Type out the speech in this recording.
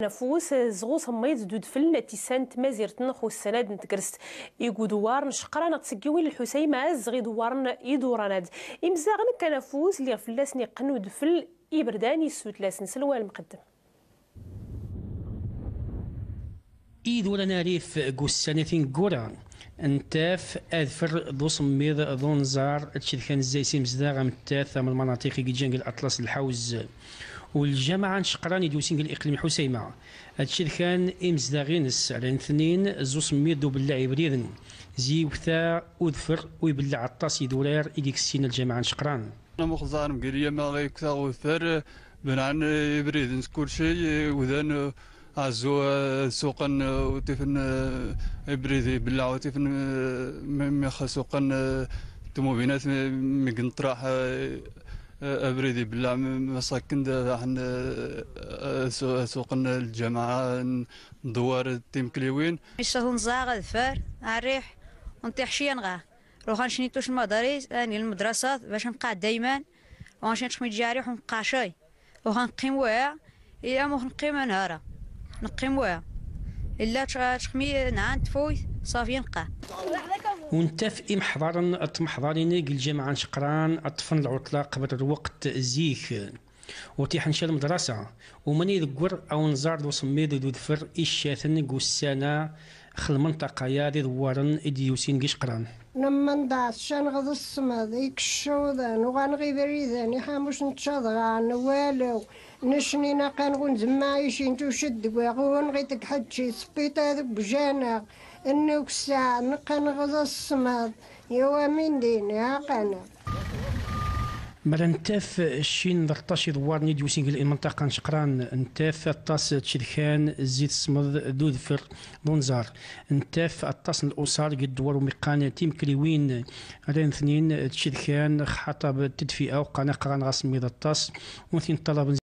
نفوس زغوص ميز دود فل تيسانت مازيرتن خو السند نتكرست يقودوار نشقرا نتسكيوين الحسيمة زغي دوارن يدوراناد إمزاغن كنفوس اللي غفلاسني قنود فل إبرداني السوت لاسن سلوى المقدم ولا نعرف قوسانيتين قورا انتاف اذفر ذو صميض ذو نزار كان زي سيمزداغ متاث من المناطق جنج الاطلس الحوز والجامعه نشقراني دوسين الاقليم حسيمه هادشي كان امزداغينس على اثنين زو صميض دو بالله بريدن زي وثا اذفر ويبلع الطاس يدورير ايديكسين الجامعه نشقران انا مخزار مقريه ما غيكثا وثر بنعن بريدن كل شيء وذن عزو سوقا وتفن بريدي بلع وتفن مخ سوقا تموبينات مقنطراح ابريدي بلع مساكن عن سوق الجامعه دوار تيم كليوين يشهون زاغ الفار الريح ونطيح شي نغا روح نشنيتوش المدارس اني المدرسات باش نبقى دايما وغنمشي نشمي الجارح ونبقى شاي وغنقيم واعر الا ما نقيم نهارا نقيم واعر الا تخمي نعان تفوت صافي نبقى ونتاف محضرا تمحضرين الجامعه نشقران اطفن العطله قبل الوقت زيك وتيح نشال المدرسه ومني ذكر او نزار دو صميد دو دفر الشاثن قوسانا خل المنطقه يا ذي دوارن اديوسين قشقران لما ندعس شان غض السماد يكشوذان وغنغي بريدان يحاموش نتشاضغان والو نشني نقان زمايشين تشد ونغي تكحدشي سبيتا ذك بجانا انو كساع نقان غض السماد يوا من ديني هاقانا مرة نتاف الشين 13 دوار نديوسين المنطقة نشقران نتاف الطاس تشدخان زيت السمض ذو ذفر بونزار نتاف الطاس الأسار قد دوار ومقان تيم كليوين على اثنين تشدخان حطب تدفئة وقانا قران غاس ميض الطاس وثين طلب